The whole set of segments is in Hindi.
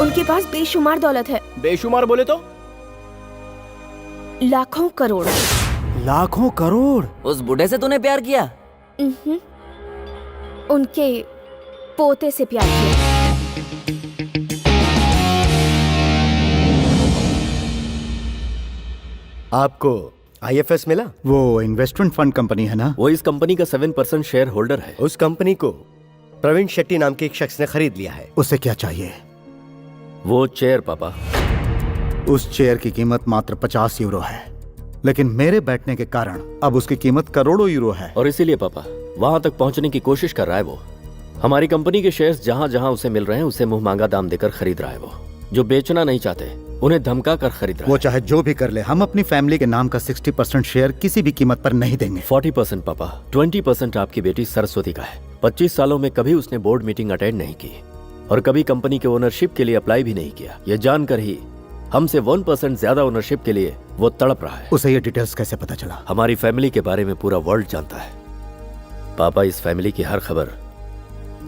उनके पास बेशुमार दौलत है। बेशुमार बोले तो? लाखों करोड़। लाखों करोड़? उस बूढ़े से तूने प्यार किया? उनके पोते से प्यार किया। आपको IFS मिला? वो इन्वेस्टमेंट फंड कंपनी है ना? वो इस कंपनी का 7% शेयर होल्डर है। उस कंपनी को प्रवीण शेट्टी नाम के एक शख्स ने खरीद लिया है। उसे क्या चाहिए? वो चेयर पापा। उस चेयर की कीमत मात्र 50 यूरो है, लेकिन मेरे बैठने के कारण अब उसकी कीमत करोड़ों यूरो है। और इसीलिए पापा वहां तक पहुंचने की कोशिश कर रहा है वो। हमारी कंपनी के शेयर्स जहां जहां उसे मिल रहे हैं उसे मुंह मांगा दाम देकर खरीद रहा है वो। जो बेचना नहीं चाहते उन्हें धमका कर खरीद रहा है। वो चाहे जो भी कर ले, हम अपनी फैमिली के नाम का 60% शेयर किसी भी कीमत पर नहीं देंगे। 40% पापा। 20% आपकी बेटी सरस्वती का है। 25 सालों में कभी उसने बोर्ड मीटिंग अटेंड नहीं की और कभी कंपनी के ओनरशिप के लिए अप्लाई भी नहीं किया। यह जानकर ही हमसे 1% ज्यादा ओनरशिप के लिए वो तड़प रहा है। उसे ये डिटेल्स कैसे पता चला? हमारी फैमिली के बारे में पूरा वर्ल्ड जानता है पापा। इस फैमिली की हर खबर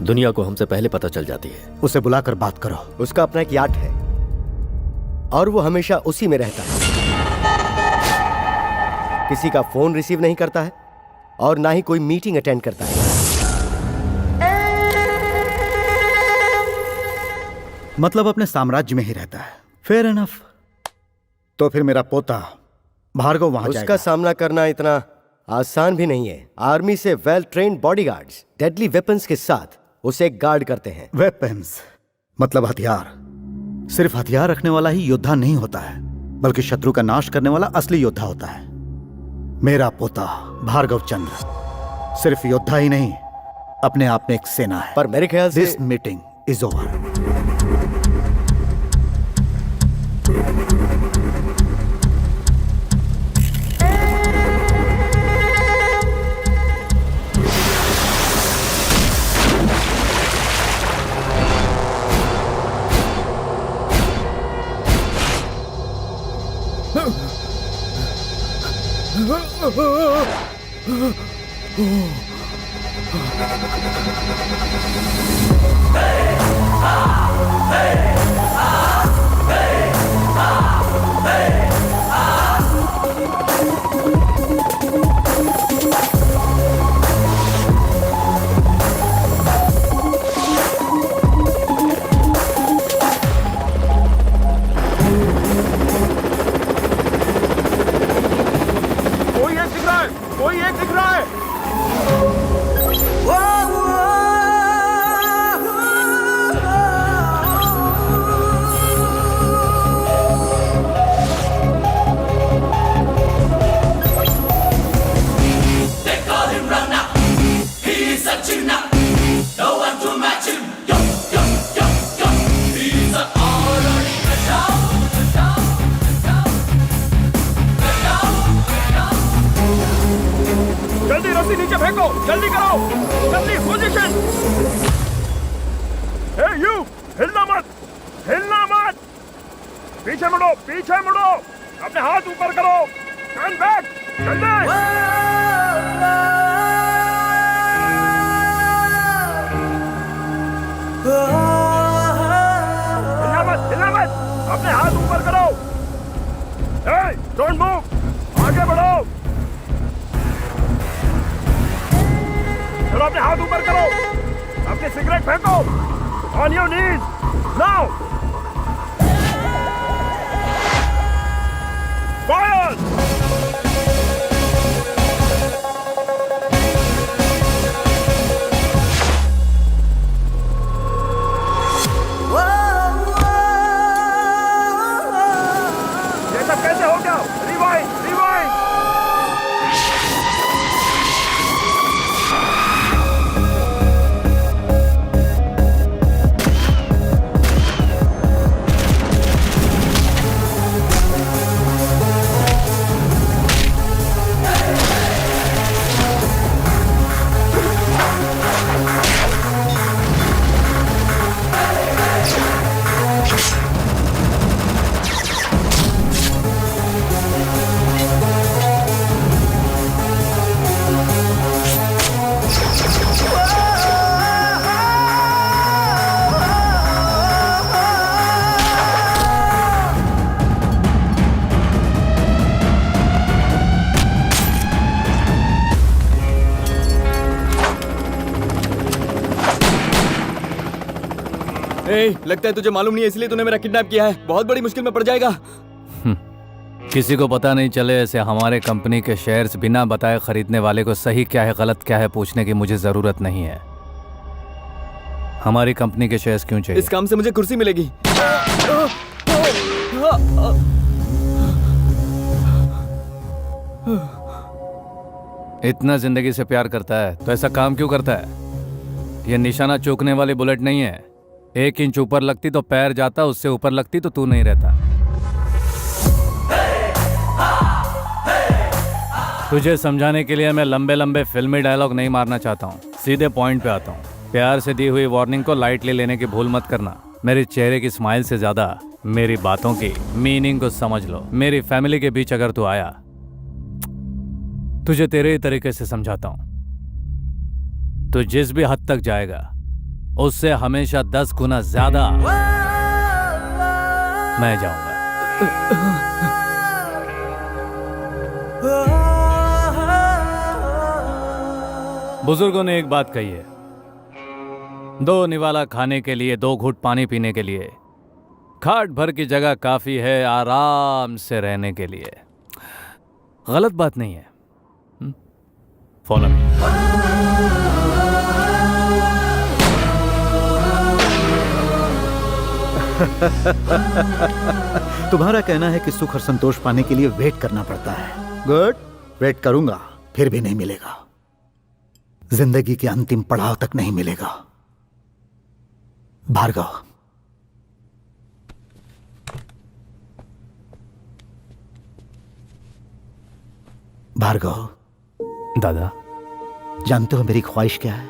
दुनिया को हमसे पहले पता चल जाती है। उसे बुलाकर बात करो। उसका अपना एक याट है और वो हमेशा उसी में रहता है। किसी का फोन रिसीव नहीं करता है और ना ही कोई मीटिंग अटेंड करता है। मतलब अपने साम्राज्य में ही रहता है। Fair enough. तो फिर मेरा पोता भार्गव वहां उसका जाएगा। सामना करना इतना आसान भी नहीं है। आर्मी से well trained bodyguards deadly weapons के साथ उसे गार्ड करते हैं। वेपन्स मतलब हथियार। सिर्फ हथियार रखने वाला ही योद्धा नहीं होता है, बल्कि शत्रु का नाश करने वाला असली योद्धा होता है। मेरा पोता भार्गव चंद्र सिर्फ योद्धा ही नहीं, अपने आप में एक सेना है। पर मेरे ख्याल से दिस मीटिंग इज ओवर। कोई एक दिख रहा है। जल्दी रस्सी नीचे फेंको, जल्दी करो, जल्दी पोजीशन। ए यू, हिलना मत, हिलना मत। पीछे मुड़ो, पीछे मुड़ो, अपने हाथ ऊपर करो, टर्न बैक, जल्दी। हिलना मत, हिलना मत, अपने हाथ ऊपर करो। ए, डोंट मूव, आगे बढ़ो। चलो अपने हाथ ऊपर करो, अपने सिगरेट फेंको, on your knees, now, fire. ये सब कैसे हो गया? Rewind, rewind. लगता है तुझे मालूम नहीं है इसलिए तूने मेरा किडनैप किया है। बहुत बड़ी मुश्किल में पड़ जाएगा। किसी को पता नहीं चले ऐसे हमारे कंपनी के शेयर्स बिना बताए खरीदने वाले को सही क्या है गलत क्या है पूछने की मुझे जरूरत नहीं है। हमारी कंपनी के शेयर्स क्यों चाहिए? इस काम से मुझे कुर्सी मिलेगी। इतना जिंदगी से प्यार करता है तो ऐसा काम क्यों करता है? ये निशाना चूकने वाली बुलेट नहीं है। 1 इंच ऊपर लगती तो पैर जाता, उससे ऊपर लगती तो तू नहीं रहता। तुझे समझाने के लिए मैं लंबे लंबे फिल्मी डायलॉग नहीं मारना चाहता हूँ, सीधे पॉइंट पे आता हूँ। प्यार से दी हुई वार्निंग को लाइटली लेने की भूल मत करना। मेरे चेहरे की स्माइल से ज्यादा मेरी बातों की मीनिंग को समझ लो। मेरी फैमिली के बीच अगर तू आया, तुझे तेरे ही तरीके से समझाता हूं। तू जिस भी हद तक जाएगा उससे हमेशा 10 गुना ज्यादा मैं जाऊंगा। बुजुर्गों ने एक बात कही है, 2 निवाला खाने के लिए 2 घूंट पानी पीने के लिए खाट भर की जगह काफी है आराम से रहने के लिए। गलत बात नहीं है। Follow me. तुम्हारा कहना है कि सुख और संतोष पाने के लिए वेट करना पड़ता है। गुड, वेट करूंगा, फिर भी नहीं मिलेगा। जिंदगी के अंतिम पड़ाव तक नहीं मिलेगा। भार्गव, भार्गव दादा, जानते हो मेरी ख्वाहिश क्या है?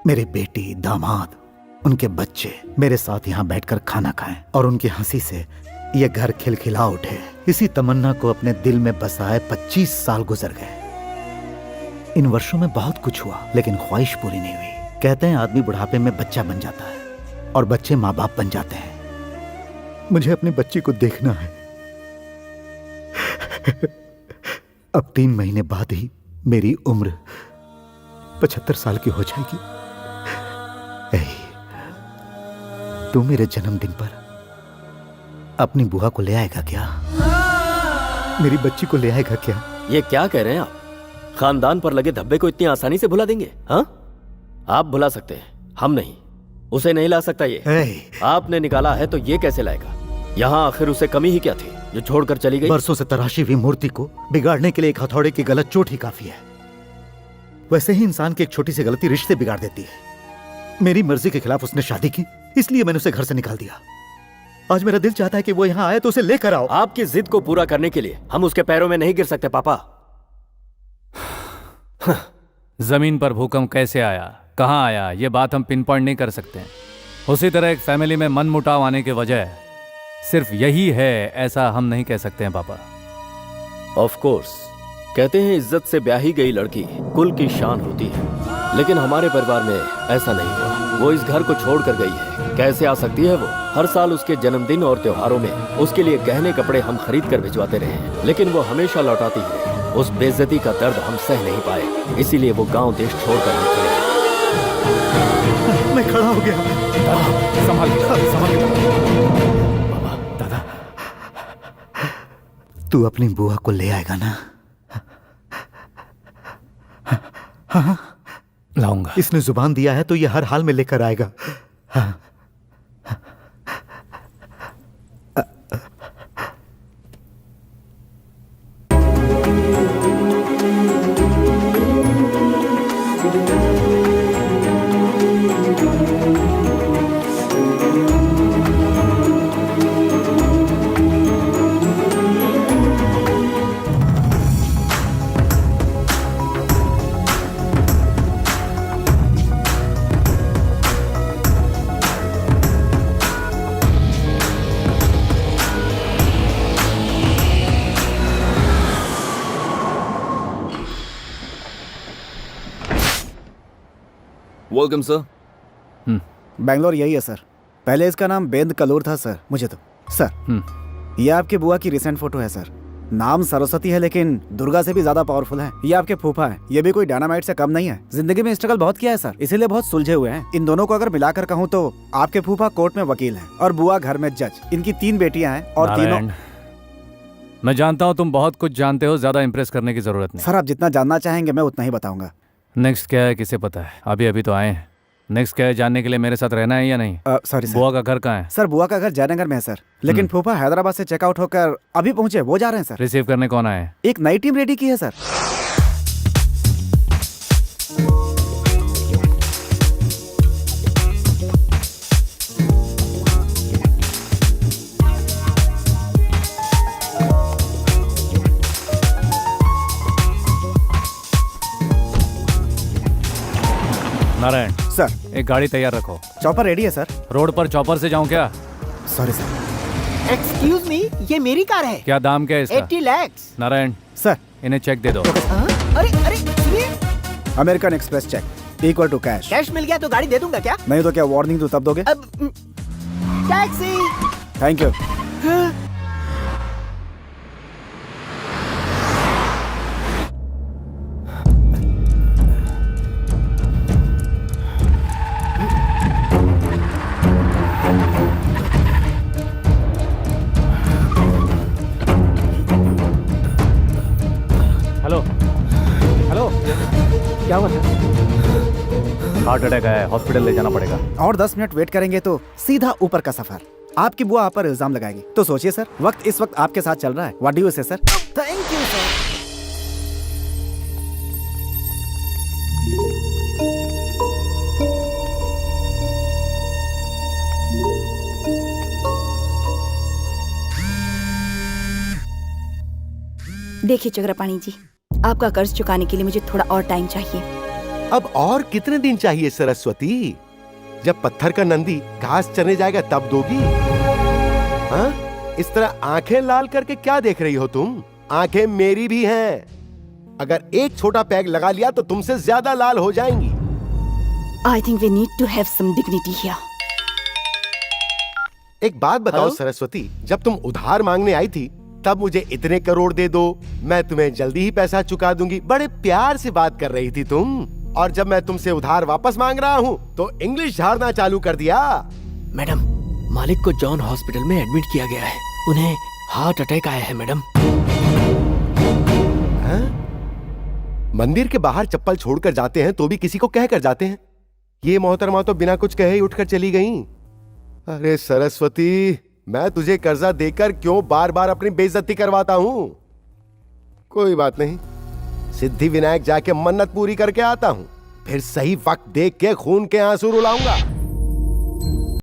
मेरे बेटी, दामाद, उनके बच्चे मेरे साथ यहां बैठकर खाना खाएं और उनकी हंसी से यह घर खिलखिला उठे। इसी तमन्ना को अपने दिल में बसाए 25 साल गुजर गए। इन वर्षों में बहुत कुछ हुआ लेकिन ख्वाहिश पूरी नहीं हुई। कहते हैं आदमी बुढ़ापे में बच्चा बन जाता है और बच्चे माँ बाप बन जाते हैं। मुझे अपने बच्चे को देखना है। अब 3 महीने बाद ही मेरी उम्र 75 साल की हो जाएगी। तू मेरे जन्मदिन पर अपनी बुआ को ले आएगा क्या? मेरी बच्ची को ले आएगा क्या? ये क्या कह रहे हैं आप? खानदान पर लगे धब्बे को इतनी आसानी से भुला देंगे? हाँ, आप भुला सकते हैं, हम नहीं। उसे नहीं ला सकता ये। आपने निकाला है तो ये कैसे लाएगा? यहाँ आखिर उसे कमी ही क्या थी जो छोड़कर चली गई? बरसों से तराशी हुई मूर्ति को बिगाड़ने के लिए एक हथौड़े की गलत चोट ही काफी है। वैसे ही इंसान की एक छोटी सी गलती रिश्ते बिगाड़ देती है। मेरी मर्जी के खिलाफ उसने शादी की, इसलिए मैंने उसे घर से निकाल दिया। आज मेरा दिल चाहता है कि वो यहाँ आए तो उसे लेकर आओ। आपकी जिद को पूरा करने के लिए हम उसके पैरों में नहीं गिर सकते पापा। जमीन पर भूकंप कैसे आया, कहां आया, ये बात हम पिन पॉइंट नहीं कर सकते। उसी तरह एक फैमिली में मन मुटाव आने की वजह सिर्फ यही है, ऐसा हम नहीं कह सकते हैं पापा। ऑफ कोर्स, कहते हैं इज्जत से ब्याही गई लड़की कुल की शान होती है, लेकिन हमारे परिवार में ऐसा नहीं हुआ। वो इस घर को छोड़ कर गई है, कैसे आ सकती है वो? हर साल उसके जन्मदिन और त्योहारों में उसके लिए गहने कपड़े हम खरीद कर भिजवाते रहे, लेकिन वो हमेशा लौटाती ही रही। उस बेइज्जती का दर्द हम सह नहीं पाए, इसीलिए वो गांव देश छोड़कर निकले। मैं खड़ा हो गया। संभाल बाबा, दादा, तू अपनी बुआ को ले आएगा ना? हाँ, लाऊंगा। इसने जुबान दिया है तो ये हर हाल में लेकर आएगा। हाँ। Welcome sir. बैंगलोर यही है सर। पहले इसका नाम बेंद कलोर था सर। मुझे तो सर ये आपकी बुआ की रिसेंट फोटो है सर। नाम सरस्वती है लेकिन दुर्गा से भी ज्यादा पावरफुल है। ये आपके फूफा है, ये भी कोई डायनामाइट से कम नहीं है। जिंदगी में स्ट्रगल बहुत किया है सर, इसीलिए बहुत सुलझे हुए हैं। इन दोनों को अगर मिलाकर कहूँ तो आपके फूफा कोर्ट में वकील हैं और बुआ घर में जज। इनकी 3 बेटियां हैं और तीनों। नारायण, मैं जानता हूँ तुम बहुत कुछ जानते हो, ज्यादा इम्प्रेस करने की जरूरत नहीं। सर आप जितना जानना चाहेंगे मैं उतना ही बताऊंगा। नेक्स्ट क्या है किसे पता है, अभी अभी तो आए हैं। नेक्स्ट क्या है जानने के लिए मेरे साथ रहना है या नहीं? Sorry sir. बुआ का घर कहाँ है? सर बुआ का घर जयनगर में है सर, लेकिन फूफा हैदराबाद से चेकआउट होकर अभी पहुंचे, वो जा रहे हैं सर। रिसीव करने कौन आए? एक नई टीम रेडी की है सर। नारायण सर एक गाड़ी तैयार रखो। चॉपर रेडी है सर। रोड पर चॉपर से जाऊं क्या? Sorry sir. एक्सक्यूज मी, ये मेरी कार है। क्या दाम क्या है इसका? 80 lakhs। नारायण सर इन्हें चेक दे दो। हाँ? अरे सुनिए, American Express cheque equal to cash. Cash मिल गया तो गाड़ी दे दूंगा क्या? नहीं तो क्या वार्निंग दूं तब दोगे? अब taxi. Thank you. Hello hello, क्या हुआ? हार्ट अटैक आया है, हॉस्पिटल ले जाना पड़ेगा। और 10 मिनट वेट करेंगे तो सीधा ऊपर का सफर। आपकी बुआ आप पर इल्जाम लगाएगी, तो सोचिए सर, वक्त इस वक्त आपके साथ चल रहा है। व्हाट डू यू से सर? Thank you sir. देखिए चक्रपाणी जी, आपका कर्ज चुकाने के लिए मुझे थोड़ा और टाइम चाहिए। अब और कितने दिन चाहिए सरस्वती? जब पत्थर का नंदी घास चरने जाएगा तब दोगी? हाँ? इस तरह आंखें लाल करके क्या देख रही हो तुम? आंखें मेरी भी हैं। अगर एक छोटा पैग लगा लिया तो तुमसे ज्यादा लाल हो जाएंगी। I think we need to have some dignity here. एक बात बताओ सरस्वती, जब तुम उधार मांगने आई थी तब मुझे इतने करोड़ दे दो, मैं तुम्हें जल्दी ही पैसा चुका दूंगी, बड़े प्यार से बात कर रही थी तुम। और जब मैं तुमसे उधार वापस मांग रहा हूँ तो इंग्लिश झाड़ना चालू कर दिया। मैडम, मालिक को जॉन हॉस्पिटल में एडमिट किया गया है। उन्हें हार्ट अटैक आया है मैडम। मंदिर के बाहर चप्पल छोड़कर जाते हैं तो भी किसी को कह कर जाते हैं। ये मोहतरमा तो बिना कुछ कहे ही उठकर चली गई। अरे सरस्वती, मैं तुझे कर्जा देकर क्यों बार बार अपनी बेइज्जती करवाता हूं? कोई बात नहीं, सिद्धि विनायक जाके मन्नत पूरी करके आता हूं, फिर सही वक्त देख के खून के आंसू रुलाऊंगा।